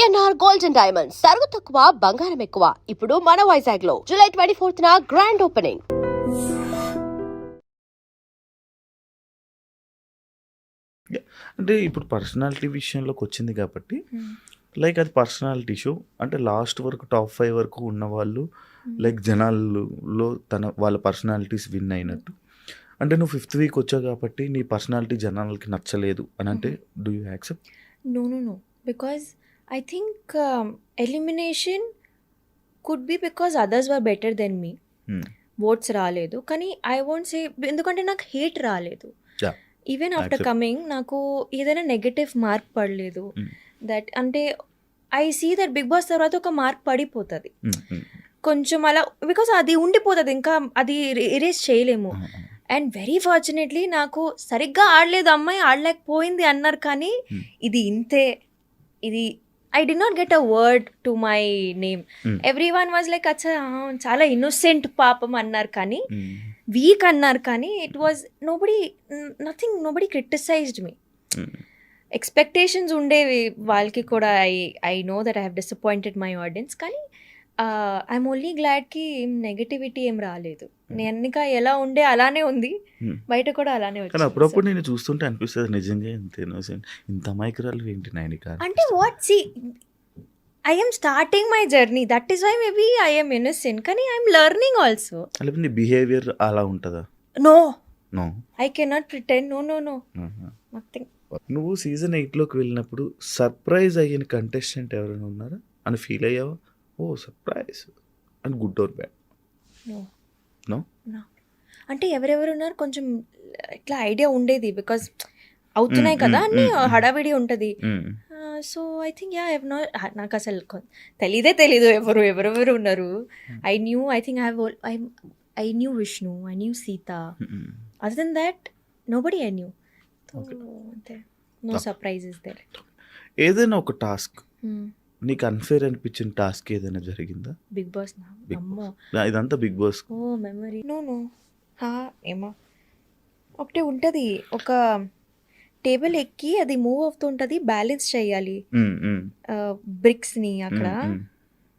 PNR gold and diamonds తరుగు తక్కువ బంగారం ఎక్కువ. ఇప్పుడు మన వైజాగ్ లో జూలై 24th గ్రాండ్ ఓపెనింగ్. అంటే ఇప్పుడు పర్సనాలిటీ విషయంలోకి వచ్చింది కాబట్టి లైక్ అది పర్సనాలిటీ షో అంటే లాస్ట్ వరకు టాప్ 5 వరకు ఉన్న వాళ్ళు లైక్ జనాల్లో వాళ్ళ పర్సనాలిటీస్ విన్ అయినట్టు. అంటే నువ్వు 5th వీక్ వచ్చావు కాబట్టి నీ పర్సనాలిటీ జనాలకి నచ్చలేదు అని అంటే do you accept? No. Because I think elimination could be because others were better than me. Votes రాలేదు కానీ ఐ వోంట్ సే ఎందుకంటే నాకు హేట్ రాలేదు. ఈవెన్ ఆఫ్టర్ కమింగ్ నాకు ఏదైనా నెగటివ్ మార్క్ పడలేదు. దట్ అంటే I see that Big Boss తర్వాత ఒక మార్క్ పడిపోతుంది కొంచెం అలా, బికాస్ అది ఉండిపోతుంది, ఇంకా అది ఎరేజ్ చేయలేము. అండ్ వెరీ ఫార్చునేట్లీ నాకు సరిగ్గా ఆడలేదు అమ్మాయి, ఆడలేకపోయింది అన్నారు కానీ ఇది ఇంతే, ఇది I did not get a word to my name. Every one was like అచ్చా చాలా ఇన్నోసెంట్ పాపం అన్నారు కానీ, వీక్ అన్నారు కానీ, it was nobody criticised me. Expectations ఉండేవి వాళ్ళకి కూడా. I know that I have disappointed my audience, కానీ ఐఎమ్ ఓన్లీ గ్లాడ్కి నెగటివిటీ ఏం రాలేదు. నేను ఎలా ఉండే అలానే ఉంది, బయట కూడా అలానే వచ్చింది. అప్పుడప్పుడు నేను చూస్తుంటే అనిపిస్తుంది నిజంగా ఇంత మైక్రాలు ఏంటి నైనిక అంటే what see I am starting my journey, that is why maybe I am innocent, కానీ ఐఎమ్ లెర్నింగ్ ఆల్సో. నీ బిహేవియర్ అలా ఉంటుందా? No no, I cannot pretend. No nothing. నువ్వు సీజన్ 8లోకి వెళ్ళినప్పుడు సర్ప్రైజ్ అయిన కంటెస్టెంట్ ఎవరైనా ఉన్నారా అని ఫీల్ అయ్యావా? Oh surprise and good or bad? No. అంటే ఎవరెవరు ఉన్నారు కొంచెం ఇట్లా ఐడియా ఉండేది, బికాస్ అవుతున్నాయి కదా అన్ని హడావిడి ఉంటుంది. సో ఐ థింక్ నాకు అసలు తెలీదు ఎవరెవరు ఉన్నారు. I knew Vishnu, I knew Sita, other than that nobody I knew. అంతే, నో సర్ప్రైజెస్ దేర్. ఏదైనా ఒక టాస్క్ నీకు అన్ఫేర్ అనిపించిన టాస్క్ ఏదైనా జరిగిందా? బిగ్ బాస్ ఇదంతా Bigg Boss. Oh memory. No ఏమో ఒకటే ఉంటుంది, ఒక టేబుల్ ఎక్కి అది మూవ్ అవుతుంటుంది, బ్యాలెన్స్ చేయాలి బ్రిక్స్ని, అక్కడ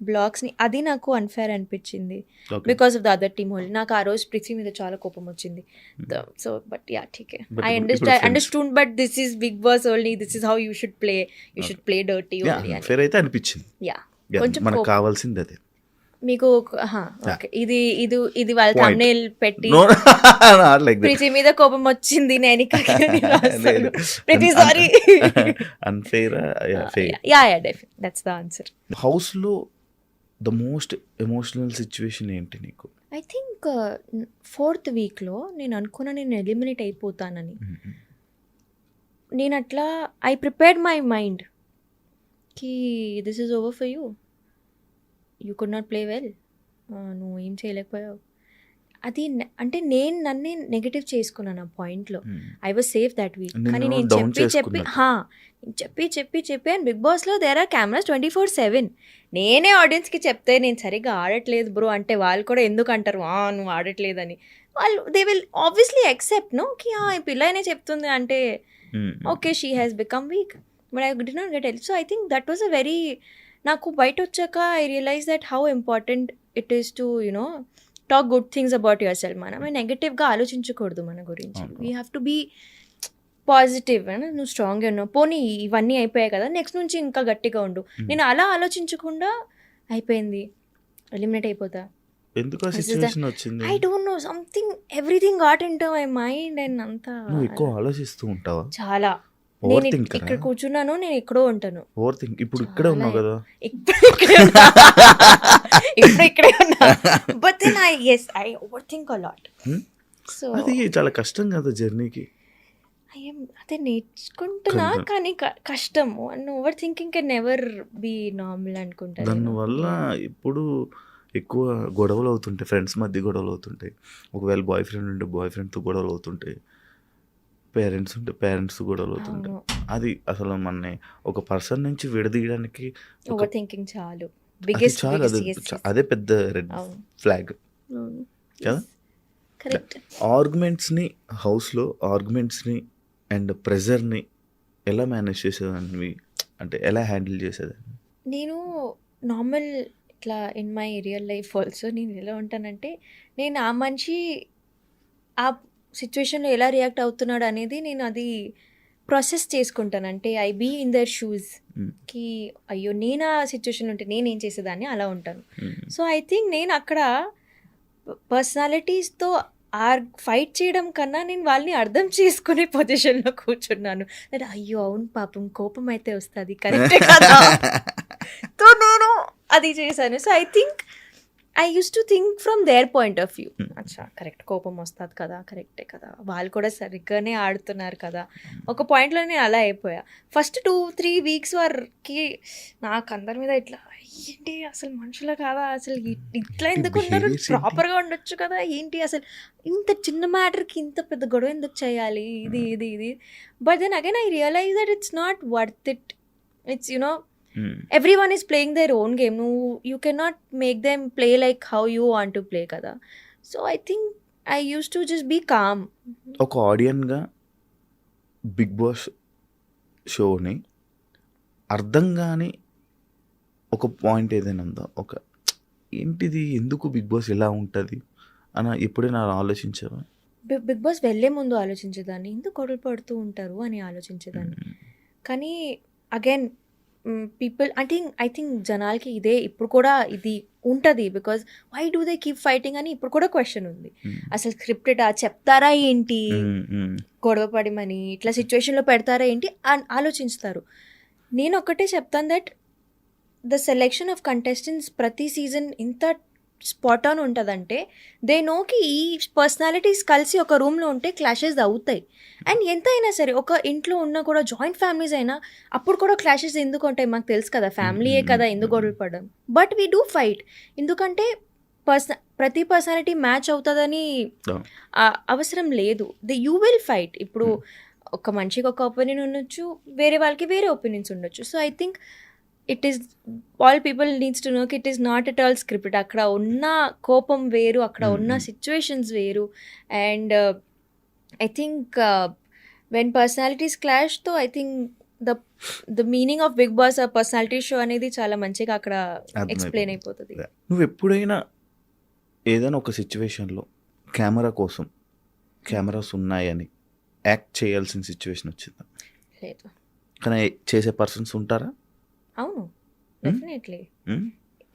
బ్లాక్స్ని. అది నాకు అన్ఫేర్ అనిపించింది because of the other team whole. నాకు ఆ రోజు పృథ్వీ మీద చాలా కోపం వచ్చింది. సో బట్ యా ఠీకే, I understood, but this is Bigg Boss only, this is how you should play dirty only. Fair అయితే అనిపించింది. యా, కొంచెం మనకు కావాల్సింది అదే. మీకు ఓకే, ఇది వాళ్ళ థంబ్నెయిల్ పెట్టి ప్రీతి మీద కోపం వచ్చింది నేను Preethi sorry unfair. That's the answer. House లో ద మోస్ట్ ఎమోషనల్ సిచ్యువేషన్ ఏంటి నీకు? ఐ థింక్ 4th వీక్లో నేను అనుకున్నా నేను ఎలిమినేట్ అయిపోతానని. నేను అట్లా ఐ ప్రిపేర్డ్ మై మైండ్ కి this is over for you, you could not play well, నువ్వు ఏం చేయలేకపోయావు. అది అంటే నేను నన్నే నెగటివ్ చేసుకున్నాను ఆ పాయింట్లో. I was safe that week. కానీ నేను చెప్పి అండ్ బిగ్ బాస్లో దేర్ ఆర్ కెమెరాస్ 24/7. నేనే ఆడియన్స్కి చెప్తే నేను సరిగ్గా ఆడట్లేదు బ్రో అంటే వాళ్ళు కూడా ఎందుకు అంటారు నువ్వు ఆడట్లేదని. వాళ్ళు they will obviously accept no కి ఈ పిల్లనే చెప్తుంది అంటే okay she has become weak, but I did not get help. So I think that was a very, నాకు బయట వచ్చాక I realize that how important it is to you know talk good things about yourself. మనం నెగటివ్గా ఆలోచించకూడదు మన గురించి. We have to be positive. నువ్వు స్ట్రాంగ్గా ఉన్నావు, పోనీ ఇవన్నీ అయిపోయాయి కదా, నెక్స్ట్ నుంచి ఇంకా గట్టిగా ఉండు. నేను అలా ఆలోచించకుండా అయిపోయింది, ఎలిమినేట్ అయిపోతా. I don't know, something everything got in to my mind and అంతా ఆలోచిస్తూ ఉంటావా? చాలా. నేను ఇక్కడ కూర్చున్నాను, నేను ఎక్కడో ఉంటాను. ఇప్పుడు ఇక్కడే ఉన్నావు కదా, ఇప్పుడు ఇక్కడే ఉన్నా, but then I overthink a lot. So అది చాలా కష్టం కదా జర్నీకి. అదే నేర్చుకుంటున్నా కానీ కష్టము. And overthinking can never be normal అనుకుంటా. దానివల్ల ఇప్పుడు ఎక్కువ గొడవలు అవుతుంటాయి, ఫ్రెండ్స్ మధ్య గొడవలు అవుతుంటాయి, ఒకవేళ బాయ్ ఫ్రెండ్ ఉంటే బాయ్ ఫ్రెండ్తో గొడవలు అవుతుంటాయి, పేరెంట్స్ ఉంటే పేరెంట్స్ గొడవలు అవుతుంటాయి. అది అసలు మన ఒక పర్సన్ నుంచి విడదీయడానికి ఓవర్ థింకింగ్ చాలు, అదే పెద్ద రెడ్ ఫ్లాగ్ కదా. ఆర్గ్యుమెంట్స్ని హౌస్లో ఆర్గ్యుమెంట్స్ని అండ్ ప్రెజర్ని ఎలా మేనేజ్ చేసేదాన్ని, అంటే ఎలా హ్యాండిల్ చేసేదాన్ని? నేను నార్మల్ ఇట్లా in my real life also నేను ఎలా ఉంటానంటే, నేను ఆ మనిషి ఆ సిచ్యువేషన్‌లో ఎలా రియాక్ట్ అవుతున్నాడు అనేది నేను అది ప్రాసెస్ చేసుకుంటాను. అంటే ఐ బీ ఇన్ దేర్ షూస్‌కి అయ్యో! నేను ఆ సిచ్యువేషన్‌లో ఉంటే నేనేం చేసేదాన్ని అలా ఉంటాను. సో, ఐ థింక్ నేను అక్కడ పర్సనాలిటీస్‌తో ఫైట్ చేయడం కన్నా నేను వాళ్ళని అర్థం చేసుకునే పొజిషన్‌లో కూర్చున్నాను. అంటే అయ్యో! అవును పాపం కోపం అయితే వస్తది. కరెక్టే కదా! సో, నేను అది చేశాను. So, I think I used to think from their point of view. అచ్చా! కరెక్ట్ కోపం వస్తది కదా! కరెక్టే కదా! వాళ్ళు కూడా సరిగ్గానే ఆడుతున్నారు కదా! ఒక పాయింట్‌లో నేను అలా అయిపోయా. ఫస్ట్ 2-3 వీక్స్ వరకి నాకు అందరి మీద ఇట్లా ఏంటి అసలు మనుషులా కాదా? అసలు ఇట్లా ఎందుకున్నారు? behaviors ఏంటి? ప్రాపర్‌గా ఉండొచ్చు కదా! ఏంటి అసలు ఇంత చిన్న మ్యాటర్‌కి ఇంత పెద్ద గొడవ ఎందుకు చేయాలి? ఇది. But then again I realize that it's not worth it. It's everyone is playing their own game. You cannot make them play like how you want to play kada. So I think I used to just be calm. ఒక ఆడియన్గా big boss షోని అర్థం కాని ఒక point ఏదైనా ఉందా? ఏంటిది ఎందుకు big boss ఇలా ఉంటుంది అని ఎప్పుడైనా ఆలోచించావా? బిగ్ బాస్ వెళ్ళే ముందు ఆలోచించేదాన్ని ఎందుకు గొడవలు పడుతూ ఉంటారు అని ఆలోచించేదాన్ని. కానీ అగైన్ పీపుల్ ఐ థింక్ జనాలకి ఇదే ఇప్పుడు కూడా ఇది ఉంటుంది. Because why do they keep fighting అని ఇప్పుడు కూడా క్వశ్చన్ ఉంది. అసలు స్క్రిప్టెడ్ చెప్తారా ఏంటి, గొడవ పడిమని ఇట్లా సిచ్యువేషన్లో పెడతారా ఏంటి అని ఆలోచిస్తారు. నేను ఒక్కటే చెప్తాను that the selection of contestants ప్రతి సీజన్ ఇంత స్పాట్ ఆన్ ఉంటుందంటే దే నోకి ఈ పర్సనాలిటీస్ కలిసి ఒక రూమ్లో ఉంటే క్లాషెస్ అవుతాయి. అండ్ ఎంత అయినా సరే ఒక ఇంట్లో ఉన్న కూడా జాయింట్ ఫ్యామిలీస్ అయినా అప్పుడు కూడా క్లాషెస్ ఎందుకు ఉంటాయి మాకు తెలుసు కదా, ఫ్యామిలీయే కదా ఎందుకు గొడవలు పడడం. బట్ వీ డూ ఫైట్ ఎందుకంటే ప్రతి పర్సనాలిటీ మ్యాచ్ అవుతుందని అవసరం లేదు. You will fight. ఇప్పుడు ఒక మనిషికి ఒక ఒపీనియన్ ఉండొచ్చు, వేరే వాళ్ళకి వేరే ఒపీనియన్స్ ఉండొచ్చు. So I think it is all people needs to know it is not at all scripted. అక్కడ ఉన్న కోపం వేరు, అక్కడ ఉన్న సిచ్యువేషన్స్ వేరు. And I think when personalities clash తో I think the meaning of Bigg Boss ఆ పర్సనాలిటీ షో అనేది చాలా మంచిగా అక్కడ ఎక్స్ప్లెయిన్ అయిపోతుంది. నువ్వు ఎప్పుడైనా ఏదైనా ఒక సిచ్యువేషన్లో కెమెరా కోసం కెమెరాస్ ఉన్నాయని యాక్ట్ చేయాల్సిన సిచ్యువేషన్ వచ్చిందా? లేదు. కానీ చేసే పర్సన్స్ ఉంటారా? అవును, definitely.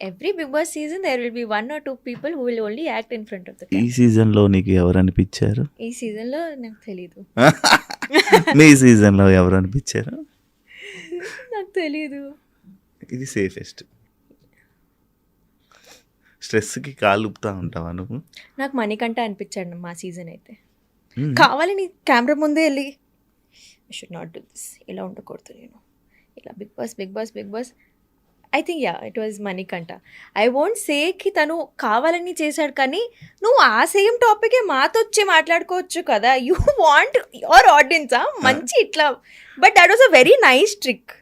Every Bigg Boss season there will be 1 or 2 people who will only act in front of the camera. ఈ సీజన్లో నీకు ఎవరు అనిపించారు? ఈ సీజన్లో నాకు తెలీదు. మీ సీజన్లో ఎవరు అనిపించారు? నాకు తెలీదు. ఇది సేఫెస్ట్. స్ట్రెస్కి కాలు ఊపుతా ఉంటావా నువ్వు? నాకు మణికంఠ అనిపించాడు మా సీజన్ అయితే. కావాలని కెమెరా ముందే వెళ్ళి I should not do this, ఇలా ఉండకూడదు నేను, ఇలా Bigg Boss I think it was Manikanta. I won't say కి తను కావాలని చేశాడు, కానీ నువ్వు ఆ సేమ్ టాపికే మాతో వచ్చి మాట్లాడుకోవచ్చు కదా. యూ వాంట్ యువర్ ఆడియన్స్ మంచి ఇట్లా. But that was a very nice trick.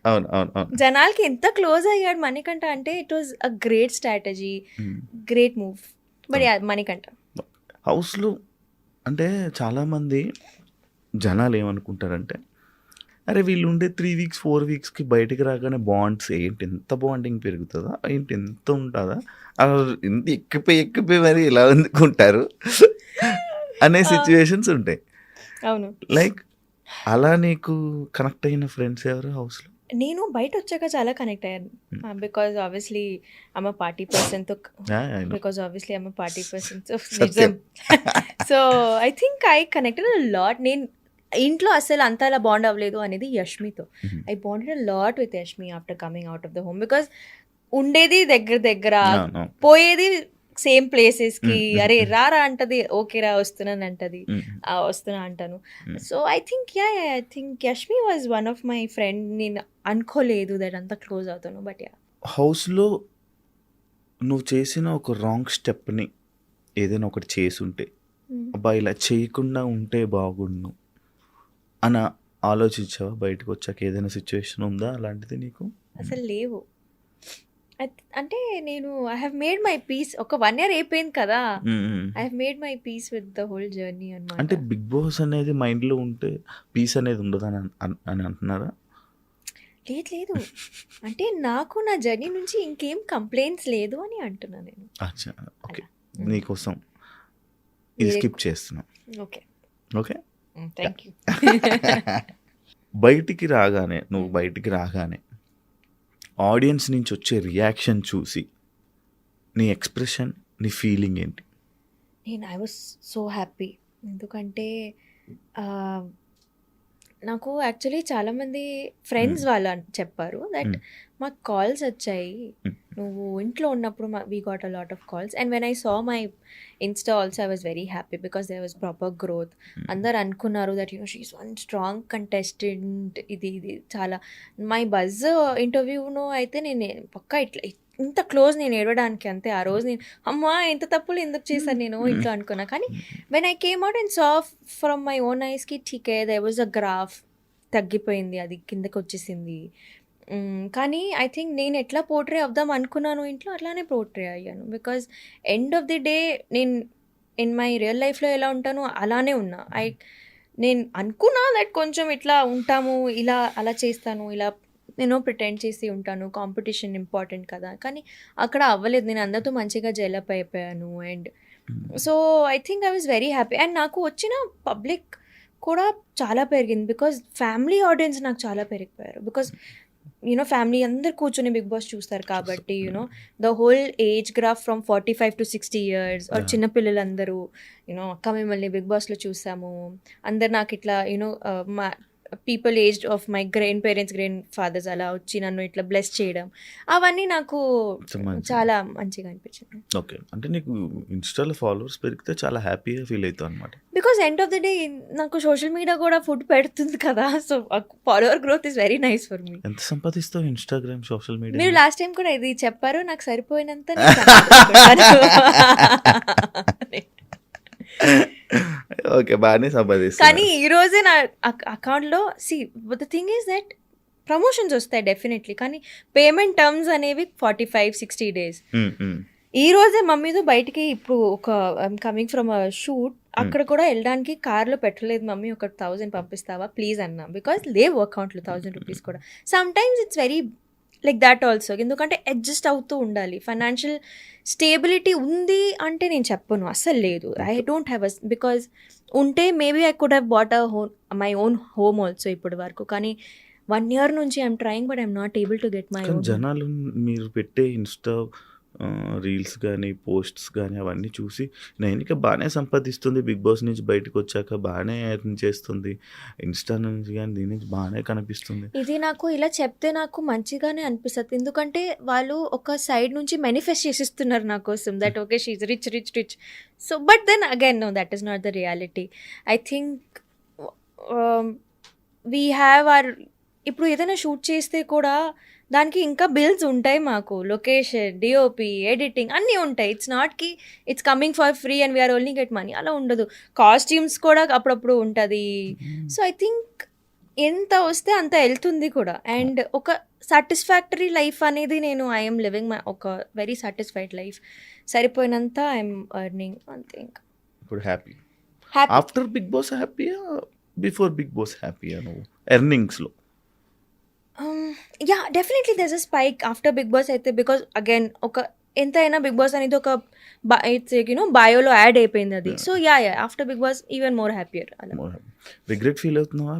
జనాలకి ఎంత క్లోజ్ అయ్యాడు మణికంఠ అంటే it was a great strategy, great move. But Manikanta హౌస్లో అంటే చాలామంది జనాలు ఏమనుకుంటారంటే, అరే వీళ్ళు ఉండే 3 weeks 4 weeksకి బయటికి రాగానే బాండ్స్ ఏంటి ఎంత బాండింగ్ పెరుగుతుందా, ఏంటి ఎంత ఉంటుందా, ఇంత ఎక్కిపోయి మరి ఇలా అందుకుంటారు అనే సిచ్యువేషన్స్ ఉంటాయి. అవును. లైక్ అలా నీకు కనెక్ట్ అయిన ఫ్రెండ్స్ ఎవరు హౌస్లో? నేను బయట వచ్చాక చాలా కనెక్ట్ అయ్యాను. Because obviously I'm a party పర్సన్తో. So I think I connected a lot. నేను ఇంట్లో అసలు అంత అలా బాండ్ అవ్వలేదు అనేది యష్మితో. I bonded a lot with Yashmi after coming out of the home. Because ఉండేది దగ్గర, పోయేది సేమ్ ప్లేసెస్కి. అరే రారా అంటది, ఓకే రా వస్తున్నాను అంటది, వస్తున్నా అంటాను. So I think Yashmi was one of my friend. నేను అనుకోలేదు దట్ అంత క్లోజ్ అవుతాను. బట్ హౌస్లో నువ్వు చేసిన ఒక రాంగ్ స్టెప్ని ఏదైనా ఒకటి చేసుంటే, అబ్బా ఇలా చేయకుండా ఉంటే బాగుండు అని ఆలోచించావా? బయటకు వచ్చాక ఏదైనా సిచ్యువేషన్ ఉందా అలాంటిది నీకు? అసలు లేవు. అంటే నేను I have made my peace. ఒక 1 year అయిపోయింది కదా, I have made my peace with the whole journey అన్నమాట. అంటే బిగ్ బాస్ అనేది మైండ్లో ఉంటే పీస్ అనేది ఉండదు అని అంటున్నారా? లేదు అంటే నాకు నా జర్నీ నుంచి ఇంకేం కంప్లైంట్స్ లేదు అని అంటున్నా నేను. అచ్చా, ఓకే. అలా. నీకోసం ఇది మీరే- స్కిప్ చేస్తున్నాం. Okay, okay. Thank you. నువ్వు బయటికి రాగానే ఆడియన్స్ నుంచి వచ్చే రియాక్షన్ చూసి నీ ఎక్స్ప్రెషన్, నీ ఫీలింగ్ ఏంటి? I was so happy. ఎందుకంటే నాకు యాక్చువల్లీ చాలామంది ఫ్రెండ్స్ వాళ్ళు చెప్పారు దట్ మాకు కాల్స్ వచ్చాయి నువ్వు ఇంట్లో ఉన్నప్పుడు. We got a lot of calls and when I saw my insta also I was very happy because there was proper growth. అందరు అనుకున్నారు that she's one strong contestant. ఇది చాలా మై బజ్ ఇంటర్వ్యూను అయితే నేను పక్కా ఇట్లా ఇంత క్లోజ్ నేను ఏడవడానికి అంతే. ఆ రోజు నేను అమ్మా ఎంత తప్పులు ఎందుకు చేశాను నేను ఇంట్లో అనుకున్నా. కానీ when I came out and saw from my own ఐస్కి ఠీకే దే వాజ్ అ గ్రాఫ్ తగ్గిపోయింది, అది కిందకి వచ్చేసింది. కానీ ఐ థింక్ నేను ఎట్లా పోర్ట్రే అవుదాం అనుకున్నాను ఇంట్లో అట్లానే పోర్ట్రే అయ్యాను. Because end of the day నేను ఇన్ మై రియల్ లైఫ్లో ఎలా ఉంటానో అలానే ఉన్నా. నేను అనుకున్నా దట్ కొంచెం ఇట్లా ఉంటాము, ఇలా అలా చేస్తాను, ఇలా నేను ప్రిటెండ్ చేసి ఉంటాను, కాంపిటీషన్ ఇంపార్టెంట్ కదా. కానీ అక్కడ అవ్వలేదు. నేను అందరితో మంచిగా జెలప్ అయిపోయాను. And so I think I was very happy. And నాకు వచ్చిన పబ్లిక్ కూడా చాలా పెరిగింది బికాజ్ ఫ్యామిలీ ఆడియన్స్ నాకు చాలా పెరిగిపోయారు. బికాజ్ ఫ్యామిలీ అందరు కూర్చొని బిగ్ బాస్ చూస్తారు కాబట్టి the whole age graph from 45 to 60 years చిన్నపిల్లలందరూ అక్క మిమ్మల్ని బిగ్ బాస్లో చూసాము అందరు నాకు ఇట్లా మా people aged of my grandparents, grandfathers అలా వచ్చి నన్ను ఇట్లా బ్లెస్ చేయడం అవన్నీ నాకు చాలా మంచిగా అనిపించింది. ఓకే, అంటే నీకు ఇన్స్టాలో ఫాలోవర్స్ పెరిగితే చాలా హ్యాపీగా ఫీల్ అవుతావు అనమాట. Because end of the day నాకు సోషల్ మీడియా కూడా ఫుడ్ పెడుతుంది కదా. So follower growth is very nice for me. ఎంత సంపాదిస్తావు ఇన్స్టాగ్రామ్, సోషల్ మీడియా? మీరు లాస్ట్ టైం కూడా ఇది చెప్పారు, నాకు సరిపోయినంత నేను సంపాదించుకుంటాను. ఓకే, బాగానే సంపాదిస్తా. కానీ ఈ రోజే నా అకౌంట్లో the thing is that promotions వస్తాయి డెఫినెట్లీ, కానీ పేమెంట్ టర్మ్స్ అనేవి 45-60 days. ఈ రోజే మమ్మీతో బయటికి ఇప్పుడు ఒక I'm coming from a shoot, అక్కడ కూడా వెళ్ళడానికి కార్లో పెట్టలేదు మమ్మీ, ఒక 1000 పంపిస్తావా ప్లీజ్ అన్నా. బికాస్ లేవు అకౌంట్లో 1000 rupees కూడా. Some times it's very like that also. ఎందుకంటే అడ్జస్ట్ అవుతూ ఉండాలి. ఫైనాన్షియల్ స్టేబిలిటీ ఉంది అంటే నేను చెప్పను, అస్సలు లేదు. ఐ డోంట్ హ్యావ్ బికాజ్ ఉంటే maybe I could have bought my own home also ఇప్పటి వరకు. కానీ 1 year నుంచి I'm trying but I'm not able to get my own. జనాలు మీరు పెట్టే ఇన్స్టా రీల్స్ కానీ పోస్ట్స్ కానీ అవన్నీ చూసి నైనిక బాగానే సంపాదిస్తుంది, బిగ్ బాస్ నుంచి బయటకు వచ్చాక బాగానే ఎర్న్ చేస్తుంది, ఇన్స్టా నుంచి కానీ దీని నుంచి బాగానే కనిపిస్తుంది. ఇది నాకు ఇలా చెప్తే నాకు మంచిగానే అనిపిస్తుంది. ఎందుకంటే వాళ్ళు ఒక సైడ్ నుంచి మేనిఫెస్ట్ చేసిస్తున్నారు నా కోసం that okay she's rich rich rich. So but then again no, that is not the reality. I think we have are ఇప్పుడు ఏదైనా షూట్ చేస్తే కూడా దానికి ఇంకా బిల్స్ ఉంటాయి మాకు, లొకేషన్, డిఓపి, ఎడిటింగ్ అన్నీ ఉంటాయి. ఇట్స్ నాట్ కి it's coming for free and we're only get money, అలా ఉండదు. కాస్ట్యూమ్స్ కూడా అప్పుడప్పుడు ఉంటుంది. సో ఐ థింక్ ఎంత వస్తే అంత వెళ్తుంది కూడా. అండ్ ఒక సాటిస్ఫాక్టరీ లైఫ్ అనేది నేను ఐఎమ్ లివింగ్ ఒక వెరీ సాటిస్ఫైడ్ లైఫ్. సరిపోయినంత ఐఎమ్ ఎర్నింగ్ అంతే. ఇంకా ఇప్పుడు happy happy. After Bigg Boss హ్యాపీయా, బిఫోర్ బిగ్ బాస్ హ్యాపీయా నువ్వు ఎర్నింగ్స్లో? Yeah definitely there's a spike after Bigg Boss అయితే. బికాజ్ అగైన్ ఒక ఎంతైనా బిగ్ బాస్ అనేది ఒక ఇట్స్ బయోలో యాడ్ అయిపోయింది అది. So ya after Bigg Boss even more happier. అలా రిగ్రెట్ ఫీల్ అవుతున్నావా